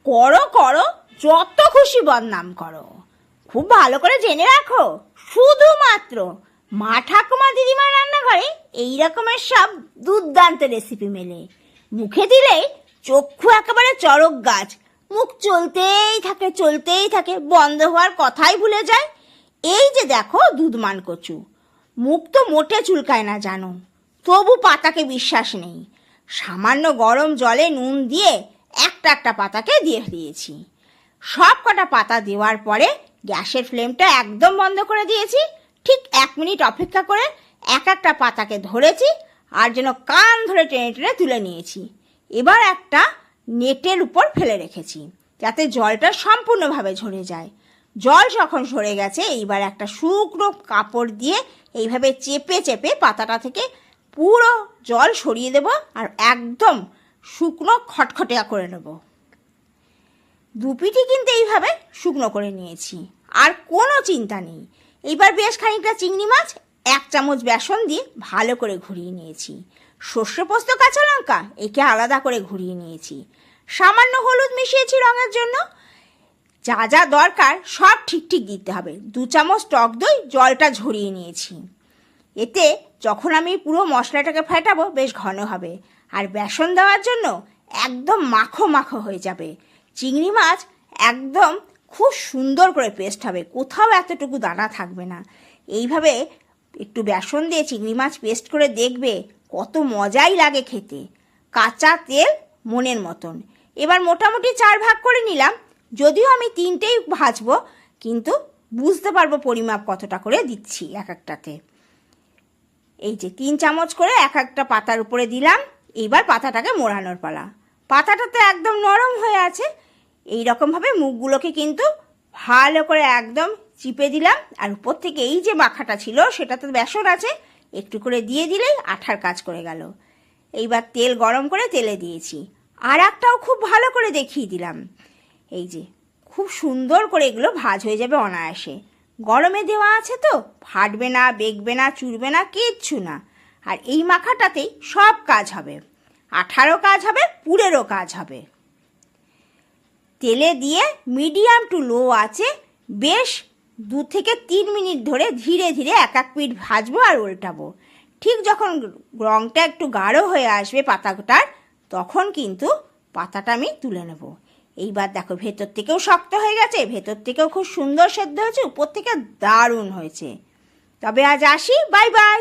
করো করো, যত খুশি বদনাম করো। খুব ভালো করে জেনে রাখো, শুধুমাত্র মা ঠাকুমা দিদিমার রান্নাঘরে এই রকমের সব দুর্দান্ত রেসিপি মেলে। মুখে দিলেই চক্ষু একেবারে চড়ক গাছ, মুখ চলতেই থাকে, বন্ধ হওয়ার কথাই ভুলে যায়। এই যে দেখো দুধমান কচু, মুখ তো মোটে চুলকায় না জানো, তবু পাতাকে বিশ্বাস নেই। সামান্য গরম জলে নুন দিয়ে একটা পাতাকে দিয়ে দিয়েছি। সব কটা পাতা দেওয়ার পরে গ্যাসের ফ্লেমটা একদম বন্ধ করে দিয়েছি। ঠিক 1 মিনিট অপেক্ষা করে একটা পাতাকে ধরেছি আর যেন কান ধরে টেনে টেনে তুলে নিয়েছি। এবার একটা নেটের উপর ফেলে রেখেছি যাতে জলটা সম্পূর্ণভাবে ঝরে যায়। জল যখন ঝরে গেছে, এইবার একটা শুকনো কাপড় দিয়ে এইভাবে চেপে চেপে পাতাটা থেকে পুরো জল সরিয়ে দেব আর একদম শুকনো খটখটিয়া করে নেব। দুপিটি কিন্তু এইভাবে শুকনো করে নিয়েছি, আর কোনো চিন্তা নেই। এইবার বেশ খানিকটা চিংড়ি মাছ 1 চামচ বেসন দিয়ে ভালো করে ঘুরিয়ে নিয়েছি। সর্ষে পোস্ত কাঁচা লঙ্কা একে আলাদা করে ঘুরিয়ে নিয়েছি। সামান্য হলুদ মিশিয়েছি রঙের জন্য। যা যা দরকার সব ঠিক দিতে হবে। 2 চামচ টক দই জলটা ঝরিয়ে নিয়েছি। এতে যখন আমি পুরো মশলাটাকে ফেটাবো বেশ ঘন হবে, আর বেসন দেওয়ার জন্য একদম মাখো মাখো হয়ে যাবে। চিংড়ি মাছ একদম খুব সুন্দর করে পেস্ট হবে, কোথাও এতটুকু দানা থাকবে না। এইভাবে একটু বেসন দিয়ে চিংড়ি মাছ পেস্ট করে দেখবে কত মজাই লাগে খেতে। কাঁচা তেল মনের মতন। এবার মোটামুটি 4 ভাগ করে নিলাম, যদিও আমি 3টেই ভাজবো, কিন্তু বুঝতে পারবো পরিমাপ কতটা করে দিচ্ছি একটাতে। এই যে 3 চামচ করে একটা পাতার উপরে দিলাম। এইবার পাতাটাকে মোড়ানোর পালা। পাতাটা তো একদম নরম হয়ে আছে। এই রকমভাবে মুখগুলোকে কিন্তু ভালো করে একদম চিপে দিলাম, আর উপর থেকে এই যে মাখাটা ছিল সেটাতে বেসন আছে, একটু করে দিয়ে দিলেই আঠার কাজ করে গেল। এইবার তেল গরম করে তেলে দিয়েছি, আর একটাও খুব ভালো করে দেখিয়ে দিলাম। এই যে খুব সুন্দর করে এগুলো ভাজ হয়ে যাবে অনায়াসে। গরমে দেওয়া আছে তো, ফাটবে না, বেগবে না, চুরবে না, কিচ্ছু না। আর এই মাখাটাতেই সব কাজ হবে, আঠারও কাজ হবে, পুরেরও কাজ হবে। তেলে দিয়ে মিডিয়াম টু লো আছে বেশ 2 থেকে 3 মিনিট ধরে ধীরে ধীরে এক পিঠ ভাজবো আর উল্টাবো। ঠিক যখন রঙটা একটু গাঢ় হয়ে আসবে পাতাটার, তখন কিন্তু পাতাটা আমি তুলে নেব। এইবার দেখো ভেতর থেকেও শক্ত হয়ে গেছে, ভেতর থেকেও খুব সুন্দর সেদ্ধ হয়েছে, উপর থেকে দারুণ হয়েছে। তবে আজ আসি, বাই বাই।